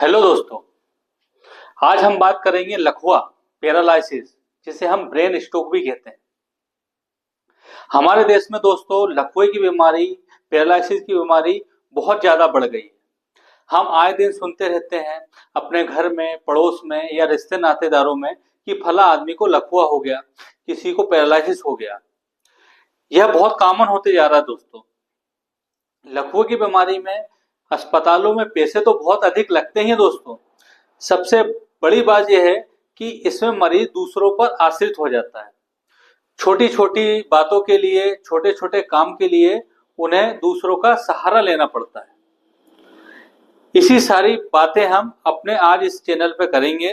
Hello दोस्तों। आज हम बात करेंगे लकवा पैरालिसिस, जिसे हम ब्रेन स्ट्रोक भी कहते हैं। हमारे देश में दोस्तों लकवे की बीमारी, पैरालिसिस की बीमारी बहुत ज्यादा बढ़ गई है। हम आए दिन सुनते रहते हैं अपने घर में, पड़ोस में या रिश्ते नातेदारों में कि फला आदमी को लकवा हो गया, किसी को पैरालिसिस हो गया। यह बहुत कॉमन होते जा रहा है दोस्तों। लकवे की बीमारी में अस्पतालों में पैसे तो बहुत अधिक लगते हैं दोस्तों। सबसे बड़ी बात यह है कि इसमें मरीज दूसरों पर आश्रित हो जाता है। छोटी छोटी बातों के लिए, छोटे छोटे काम के लिए उन्हें दूसरों का सहारा लेना पड़ता है। इसी सारी बातें हम अपने आज इस चैनल पे करेंगे।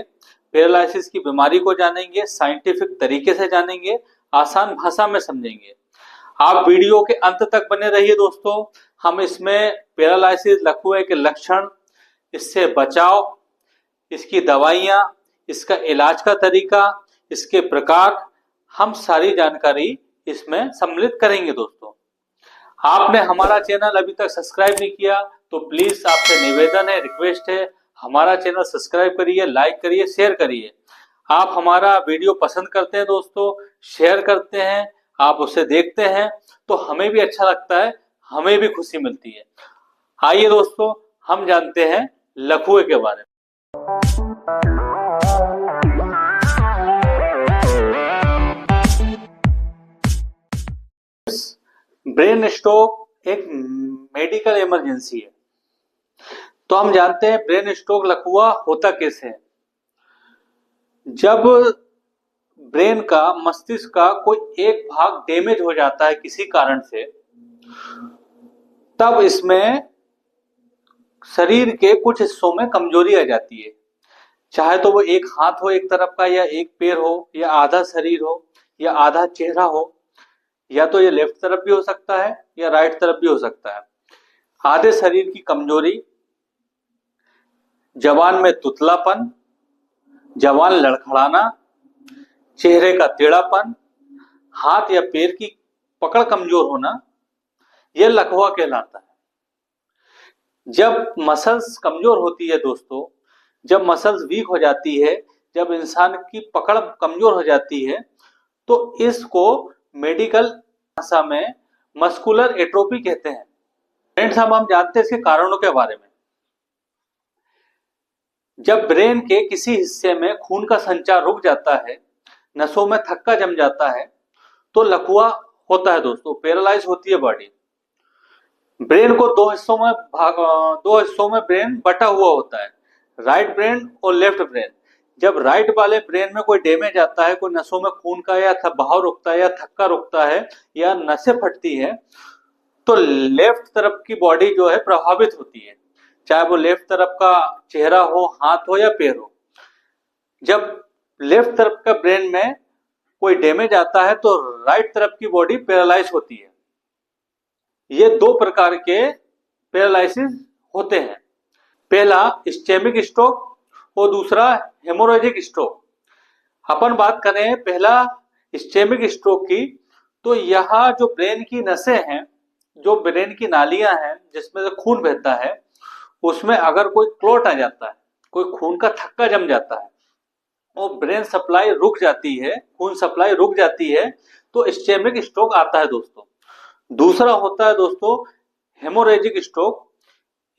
पैरालिसिस की बीमारी को जानेंगे, साइंटिफिक तरीके से जानेंगे, आसान भाषा में समझेंगे। आप वीडियो के अंत तक बने रहिए दोस्तों। हम इसमें पैरालिसिस, लकवे के लक्षण, इससे बचाव, इसकी दवाइयाँ, इसका इलाज का तरीका, इसके प्रकार, हम सारी जानकारी इसमें सम्मिलित करेंगे दोस्तों। आपने हमारा चैनल अभी तक सब्सक्राइब नहीं किया तो प्लीज आपसे निवेदन है, रिक्वेस्ट है, हमारा चैनल सब्सक्राइब करिए, लाइक करिए, शेयर करिए। आप हमारा वीडियो पसंद करते हैं दोस्तों, शेयर करते हैं, आप उसे देखते हैं तो हमें भी अच्छा लगता है, हमें भी खुशी मिलती है। आइए दोस्तों, हम जानते हैं लकवे के बारे में। ब्रेन स्ट्रोक एक मेडिकल इमरजेंसी है। तो हम जानते हैं ब्रेन स्ट्रोक, लकवा होता कैसे है। जब ब्रेन का, मस्तिष्क का कोई एक भाग डैमेज हो जाता है किसी कारण से, तब इसमें शरीर के कुछ हिस्सों में कमजोरी आ जाती है। चाहे तो वो एक हाथ हो एक तरफ का, या एक पैर हो, या आधा शरीर हो, या आधा चेहरा हो, या तो ये लेफ्ट तरफ भी हो सकता है या राइट तरफ भी हो सकता है। आधे शरीर की कमजोरी, जबान में तुतलापन, जबान लड़खड़ाना, चेहरे का टेढ़ापन, हाथ या पैर की पकड़ कमजोर होना, यह लकवा कहलाता है। जब मसल्स कमजोर होती है दोस्तों, जब मसल्स वीक हो जाती है, जब इंसान की पकड़ कमजोर हो जाती है, तो इसको मेडिकल भाषा में मस्कुलर एट्रोफी कहते हैं। फ्रेंड्स, हम जानते हैं इसके कारणों के बारे में। जब ब्रेन के किसी हिस्से में खून का संचार रुक जाता है, नसों में थक्का जम जाता है, तो लकवा होता है दोस्तों, पैरालाइज होती है बॉडी। ब्रेन को दो हिस्सों में ब्रेन बटा हुआ होता है, राइट ब्रेन और लेफ्ट ब्रेन। जब राइट वाले ब्रेन में कोई डैमेज आता है, कोई नसों में खून का या बहाव रुकता है, या थक्का रुकता है, या नसें फटती है, तो लेफ्ट तरफ की बॉडी जो है प्रभावित होती है, चाहे वो लेफ्ट तरफ का चेहरा हो, हाथ हो या पैर हो। जब लेफ्ट तरफ का ब्रेन में कोई डैमेज आता है तो राइट तरफ की बॉडी पैरालाइज होती है। ये दो प्रकार के पैरालिसिस होते हैं। पहला इस्चेमिक स्ट्रोक और दूसरा हेमोरेजिक स्ट्रोक। अपन बात करें पहला इस्चेमिक स्ट्रोक की, तो यहाँ जो ब्रेन की नसें हैं, जो ब्रेन की नालियां हैं जिसमें से खून बहता है, उसमें अगर कोई क्लॉट आ जाता है, कोई खून का थक्का जम जाता है और ब्रेन सप्लाई रुक जाती है, खून सप्लाई रुक जाती है, तो इस्चेमिक स्ट्रोक आता है दोस्तों। दूसरा होता है दोस्तों हेमोरेजिक स्ट्रोक।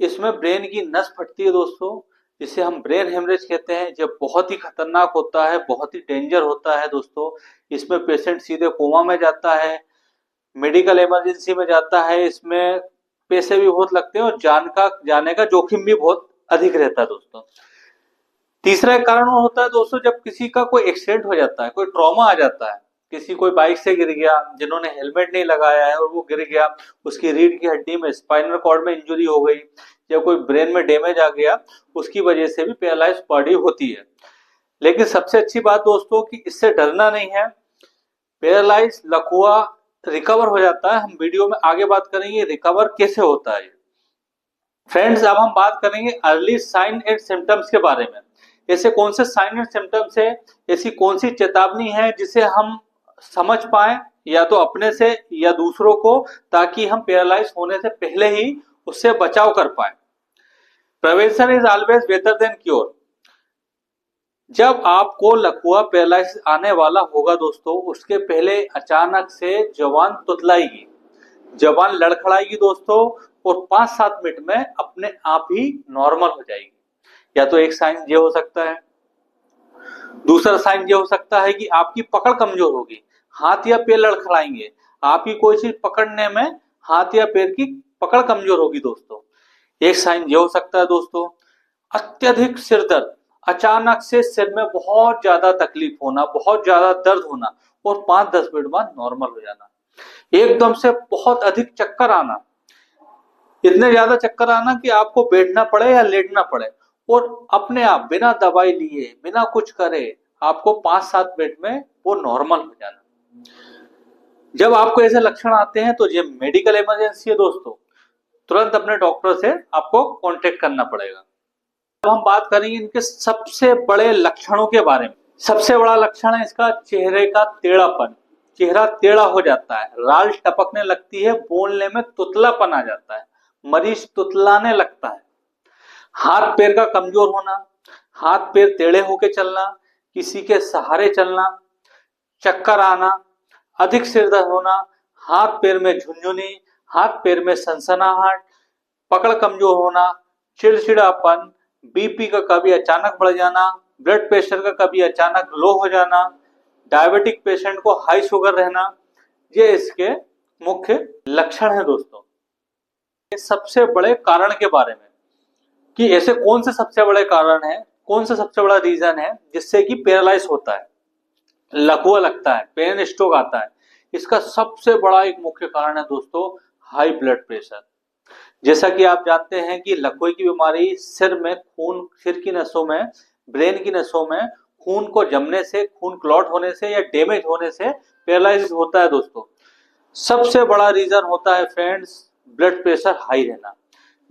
इसमें ब्रेन की नस फटती है दोस्तों, जिसे हम ब्रेन हेमरेज कहते हैं। जब बहुत ही खतरनाक होता है, बहुत ही डेंजर होता है दोस्तों। इसमें पेशेंट सीधे कोमा में जाता है, मेडिकल इमरजेंसी में जाता है। इसमें पैसे भी बहुत लगते हैं और जाने का जोखिम भी बहुत अधिक रहता है दोस्तों। तीसरा एक कारण होता है दोस्तों, जब किसी का कोई एक्सीडेंट हो जाता है, कोई ट्रॉमा आ जाता है, किसी कोई बाइक से गिर गया, जिन्होंने हेलमेट नहीं लगाया है और वो गिर गया, उसकी रीढ़ की हड्डी में, स्पाइनल कॉर्ड में इंजरी हो गई, या कोई ब्रेन में डैमेज आ गया, उसकी वजह से भी पैरालाइज बॉडी होती है। लेकिन सबसे अच्छी बात दोस्तों कि इससे डरना नहीं है। पैरालाइज लकवा रिकवर हो जाता है। हम वीडियो में आगे बात करेंगे रिकवर कैसे होता है। फ्रेंड्स, अब हम बात करेंगे अर्ली साइन एंड सिम्टम्स के बारे में। ऐसे कौन से साइन एंड सिम्टम्स है, ऐसी कौन सी चेतावनी है जिसे हम समझ पाए, या तो अपने से या दूसरों को, ताकि हम पैरालाइज होने से पहले ही उससे बचाव कर पाए। Prevention is always better than cure. जब आपको लकवा पैरालिसिस आने वाला होगा दोस्तों, उसके पहले अचानक से जवान तुतलाएगी, जवान लड़खड़ाएगी दोस्तों, और 5-7 मिनट में अपने आप ही नॉर्मल हो जाएगी। या तो एक साइन ये हो सकता है, दूसरा साइन ये हो सकता है कि आपकी पकड़ कमजोर होगी, हाथ या पैर लड़खड़ाएंगे, आपकी कोई चीज पकड़ने में हाथ या पैर की पकड़ कमजोर होगी दोस्तों। एक साइन ये हो सकता है दोस्तों, अत्यधिक सिर दर्द, अचानक से सिर में बहुत ज्यादा तकलीफ होना, बहुत ज्यादा दर्द होना, और 5-10 मिनट बाद नॉर्मल हो जाना। एकदम से बहुत अधिक चक्कर आना, इतने ज्यादा चक्कर आना कि आपको बैठना पड़े या लेटना पड़े, और अपने आप बिना दवाई लिए बिना कुछ करे आपको 5-7 मिनट में वो नॉर्मल हो जाना। जब आपको ऐसे लक्षण आते हैं तो ये मेडिकल इमरजेंसी है दोस्तों, तुरंत अपने डॉक्टर से आपको कांटेक्ट करना पड़ेगा। अब हम बात करेंगे इनके सबसे बड़े लक्षणों के बारे में। सबसे बड़ा लक्षण है इसका चेहरे का टेढ़ापन, चेहरा टेढ़ा हो जाता है, राल टपकने लगती है, बोलने में तुतलापन आ जाता है, मरीज तुतलाने लगता है, हाथ पैर का कमजोर होना, हाथ पैर टेढ़े होके चलना, किसी के सहारे चलना, चक्कर आना, अधिक सिर दर्द होना, हाथ पैर में झुनझुनी, हाथ पैर में सनसनाहट, पकड़ कमजोर होना, चिड़चिड़ापन, बीपी का कभी अचानक बढ़ जाना, ब्लड प्रेशर का कभी अचानक लो हो जाना, डायबिटिक पेशेंट को हाई शुगर रहना, ये इसके मुख्य लक्षण है दोस्तों। ये सबसे बड़े कारण के बारे में कि ऐसे कौन से सबसे बड़े कारण है, कौन सा सबसे बड़ा रीजन है जिससे कि पैरालाइज होता है, लकवा लगता है, पेन स्ट्रोक आता है। इसका सबसे बड़ा एक मुख्य कारण है दोस्तों हाई ब्लड प्रेशर। जैसा कि आप जानते हैं कि लकवे की बीमारी सिर में खून, सिर की नसों में, ब्रेन की नसों में खून को जमने से, खून क्लॉट होने से या डैमेज होने से पैरालिसिस होता है दोस्तों। सबसे बड़ा रीजन होता है फ्रेंड्स ब्लड प्रेशर हाई रहना।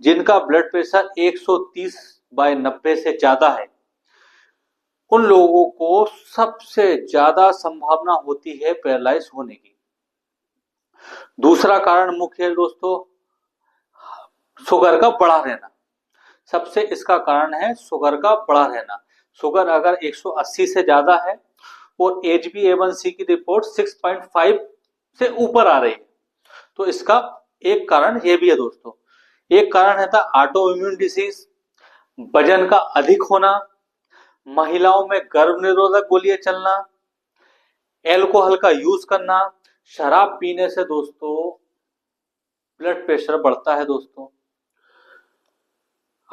जिनका ब्लड प्रेशर 130/90 से ज्यादा है, उन लोगों को सबसे ज्यादा संभावना होती है पैरालाइज होने की। दूसरा कारण मुख्य है दोस्तों शुगर का बढ़ा रहना। सबसे इसका कारण है शुगर का बढ़ा रहना। शुगर अगर 180 से ज्यादा है और HbA1c की रिपोर्ट 6.5 से ऊपर आ रही है, तो इसका एक कारण यह भी है दोस्तों। एक कारण है था ऑटो इम्यून डिसीज, वजन का अधिक होना, महिलाओं में गर्भ निरोधक गोलियां चलना, एल्कोहल का यूज करना। शराब पीने से दोस्तों ब्लड प्रेशर बढ़ता है दोस्तों।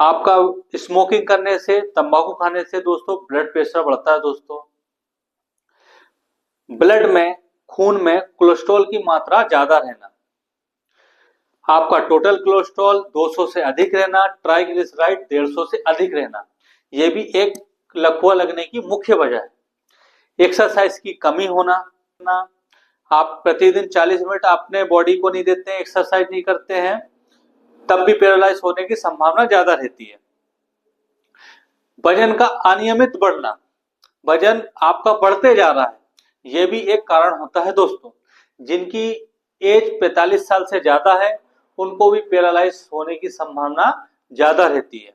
आपका स्मोकिंग करने से, तंबाकू खाने से दोस्तों ब्लड प्रेशर बढ़ता है दोस्तों। ब्लड में, खून में कोलेस्ट्रॉल की मात्रा ज्यादा रहना, आपका टोटल कोलेस्ट्रॉल 200 से अधिक रहना, ट्राइग्लिसराइड 150 से अधिक रहना, यह भी एक लकवा लगने की मुख्य वजह है। एक्सरसाइज की कमी होना, आप प्रतिदिन 40 मिनट अपने बॉडी को नहीं देते हैं, एक्सरसाइज नहीं करते हैं, तब भी पैरालाइज होने की संभावना ज्यादा रहती है। वजन का अनियमित बढ़ना, वजन आपका बढ़ते जा रहा है, यह भी एक कारण होता है दोस्तों। जिनकी एज 45 साल से ज्यादा है उनको भी पैरालाइज होने की संभावना ज्यादा रहती है।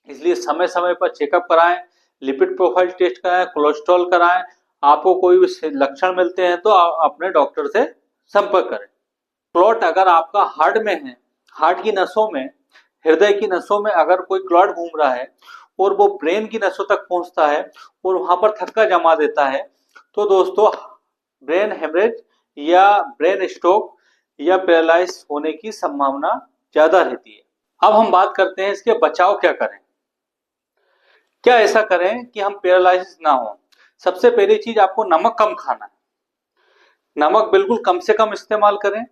इसलिए समय समय पर चेकअप कराएं, लिपिड प्रोफाइल टेस्ट कराएं, कोलेस्ट्रॉल कराएं। आपको कोई भी लक्षण मिलते हैं तो अपने डॉक्टर से संपर्क करें। क्लॉट अगर आपका हार्ट में है, हार्ट की नसों में, हृदय की नसों में अगर कोई क्लॉट घूम रहा है और वो ब्रेन की नसों तक पहुंचता है और वहां पर थक्का जमा देता है, तो दोस्तों ब्रेन हेमरेज या ब्रेन स्ट्रोक या पैरालाइज होने की संभावना ज्यादा रहती है। अब हम बात करते हैं इसके बचाव क्या करें। क्या ऐसा करें कि हम पैरालाइसिस ना हो। सबसे पहली चीज, आपको नमक कम खाना है, नमक बिल्कुल कम से कम इस्तेमाल करें।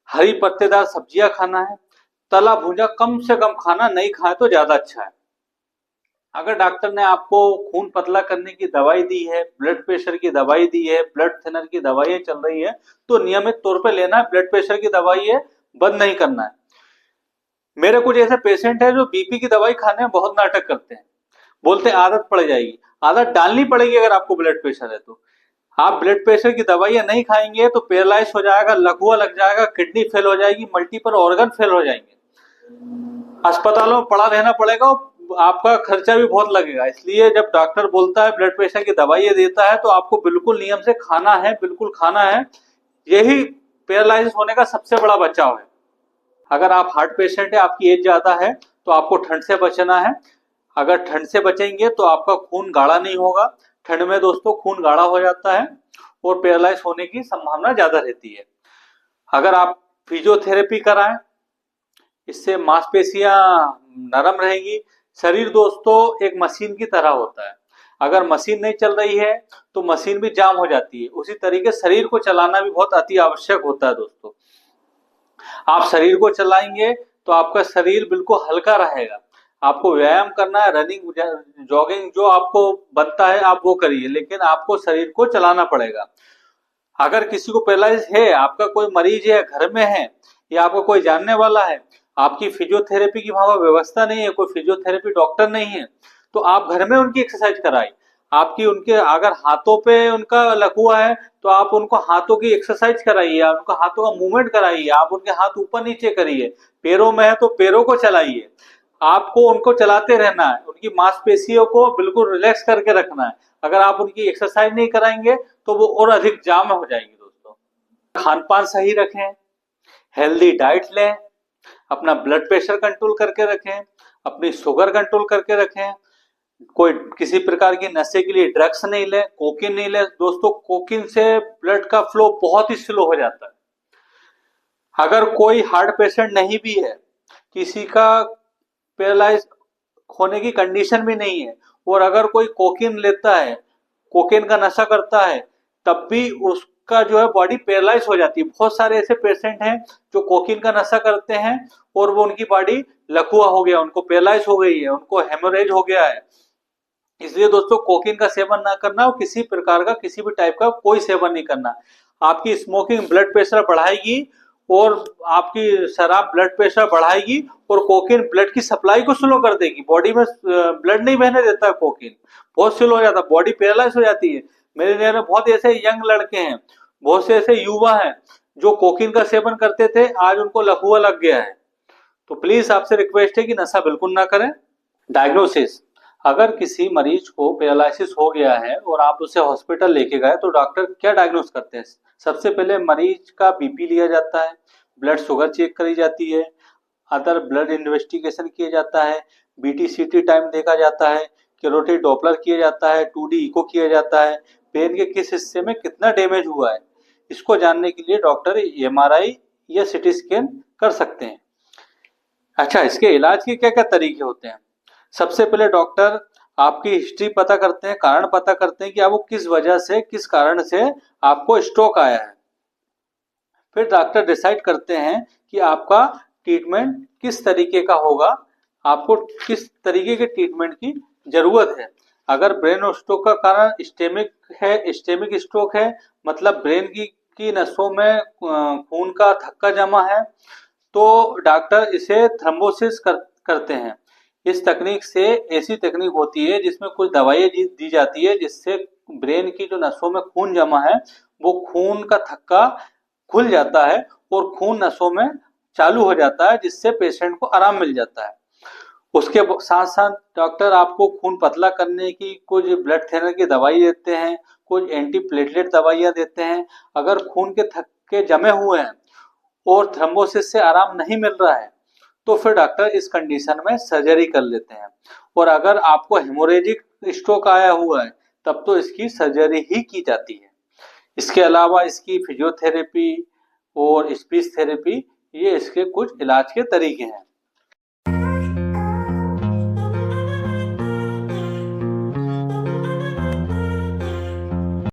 हरी पत्तेदार सब्जियां खाना है, तला भुजा कम से कम खाना, नहीं खाए तो ज्यादा अच्छा है। अगर डॉक्टर ने आपको खून पतला करने की दवाई दी है, ब्लड प्रेशर की दवाई दी है, ब्लड थिनर की दवाई चल रही है, तो नियमित तौर पे लेना है। ब्लड प्रेशर की दवाई है, बंद नहीं करना है। मेरे कुछ ऐसे पेशेंट है जो बीपी की दवाई खाने में बहुत नाटक करते हैं, बोलते हैं आदत पड़ जाएगी। आदत डालनी पड़ेगी अगर आपको ब्लड प्रेशर है तो। आप ब्लड प्रेशर की दवाइयां नहीं खाएंगे तो पैरालाइज हो जाएगा, लकवा लग जाएगा, किडनी फेल हो जाएगी, मल्टीपल ऑर्गन फेल हो जाएंगे। अस्पतालों में पड़ा रहना पड़ेगा, आपका खर्चा भी बहुत लगेगा। इसलिए जब डॉक्टर बोलता है, ब्लड प्रेशर की दवाई देता है, तो आपको बिल्कुल नियम से खाना है, बिल्कुल खाना है। यही पैरालिसिस होने का सबसे बड़ा बचाव है। अगर आप हार्ट पेशेंट है, आपकी एज ज्यादा है, तो आपको ठंड से बचना है। अगर ठंड से बचेंगे तो आपका खून गाढ़ा नहीं होगा। ठंड में दोस्तों खून गाढ़ा हो जाता है और पैरालाइज होने की संभावना ज्यादा रहती है। अगर आप फिजियोथेरेपी कराएं, इससे मांसपेशियां नरम रहेंगी। शरीर दोस्तों एक मशीन की तरह होता है, अगर मशीन नहीं चल रही है तो मशीन भी जाम हो जाती है। उसी तरीके शरीर को चलाना भी बहुत अति आवश्यक होता है दोस्तों। आप शरीर को चलाएंगे तो आपका शरीर बिल्कुल हल्का रहेगा। आपको व्यायाम करना है, रनिंग जॉगिंग जो आपको बनता है आप वो करिए, लेकिन आपको शरीर को चलाना पड़ेगा। अगर किसी को पैरालाइज है, आपका कोई मरीज है घर में है, या आपका कोई जानने वाला है, आपकी फिजियोथेरेपी की वहां व्यवस्था नहीं है, कोई फिजियोथेरेपी डॉक्टर नहीं है, तो आप घर में उनकी एक्सरसाइज कराइए। आपकी उनके अगर हाथों पे उनका लकवा है तो आप उनको हाथों की एक्सरसाइज कराइए, उनका हाथों का मूवमेंट कराइए, आप उनके हाथ ऊपर नीचे करिए। पैरों में है तो पैरों को चलाइए। आपको उनको चलाते रहना है, उनकी मांसपेशियों को बिल्कुल रिलैक्स करके रखना है। अगर आप उनकी एक्सरसाइज नहीं कराएंगे तो वो और अधिक जाम हो जाएंगे दोस्तों। खान पान सही रखें, हेल्दी डाइट लें, अपना ब्लड प्रेशर कंट्रोल करके रखें, अपनी शुगर कंट्रोल करके रखें। कोई किसी प्रकार की नशे के लिए ड्रग्स नहीं ले, कोकीन नहीं ले दोस्तों। कोकीन से ब्लड का फ्लो बहुत ही स्लो हो जाता है। अगर कोई हार्ट पेशेंट नहीं भी है, किसी का पैरालाइज होने की कंडीशन भी नहीं है, और अगर कोई कोकीन लेता है, कोकीन का नशा करता है, तब भी उसका जो है बॉडी पैरालाइज हो जाती है। बहुत सारे ऐसे पेशेंट हैं जो कोकीन का नशा करते हैं और वो उनकी बॉडी लकवा हो गया, उनको पैरालाइज हो गई है, उनको हेमोरेज हो गया है। इसलिए दोस्तों कोकीन का सेवन ना करना और किसी प्रकार का किसी भी टाइप का कोई सेवन नहीं करना। आपकी स्मोकिंग ब्लड प्रेशर बढ़ाएगी और आपकी शराब ब्लड प्रेशर बढ़ाएगी, और कोकीन ब्लड की सप्लाई को स्लो कर देगी। बॉडी में ब्लड नहीं बहने देता कोकीन, बहुत स्लो हो जाता है, बॉडी पैरालाइज हो जाती है। मेरे नजर में बहुत ऐसे यंग लड़के हैं, बहुत से ऐसे युवा हैं जो कोकीन का सेवन करते थे, आज उनको लकवा लग गया है। तो प्लीज आपसे रिक्वेस्ट है कि नशा बिल्कुल ना करें। डायग्नोसिस, अगर किसी मरीज को पैरालिसिस हो गया है और आप उसे हॉस्पिटल लेके गए तो डॉक्टर क्या डायग्नोस करते हैं? सबसे पहले मरीज का बीपी लिया जाता है, ब्लड शुगर चेक करी जाती है, अदर ब्लड इन्वेस्टिगेशन किया जाता है, बीटी-सीटी टाइम देखा जाता है, कैरोटिड डॉपलर किया जाता है, 2D इको किया जाता है, ब्रेन के किस हिस्से में कितना डैमेज हुआ है, इसको जानने के लिए डॉक्टर एमआरआई या सीटी स्कैन कर सकते हैं। अच्छा, इसके इलाज के क्या क्या तरीके होते हैं? सबसे पहले डॉक्टर आपकी हिस्ट्री पता करते हैं, कारण पता करते हैं कि आपको किस वजह से, किस कारण से आपको स्ट्रोक आया है। फिर डॉक्टर डिसाइड करते हैं कि आपका ट्रीटमेंट किस तरीके का होगा, आपको किस तरीके के ट्रीटमेंट की जरूरत है। अगर ब्रेन स्ट्रोक का कारण इस्टेमिक है, इस्टेमिक स्ट्रोक है, मतलब ब्रेन की नसों में खून का थक्का जमा है, तो डॉक्टर इसे थ्रोम्बोसिस करते हैं। इस तकनीक से, ऐसी तकनीक होती है जिसमें कुछ दवाइयाँ दी जाती है जिससे ब्रेन की जो नसों में खून जमा है वो खून का थक्का खुल जाता है और खून नसों में चालू हो जाता है, जिससे पेशेंट को आराम मिल जाता है। उसके साथ साथ डॉक्टर आपको खून पतला करने की कुछ ब्लड थिनर की दवाई देते हैं, कुछ एंटी प्लेटलेट दवाइयाँ देते हैं। अगर खून के थक्के जमे हुए हैं और थ्रोम्बोसिस से आराम नहीं मिल रहा है तो फिर डॉक्टर इस कंडीशन में सर्जरी कर लेते हैं। और अगर आपको हेमोरेजिक स्ट्रोक आया हुआ है तब तो इसकी सर्जरी ही की जाती है। इसके अलावा इसकी फिजियोथेरेपी और स्पीच थेरेपी, ये इसके कुछ इलाज के तरीके हैं।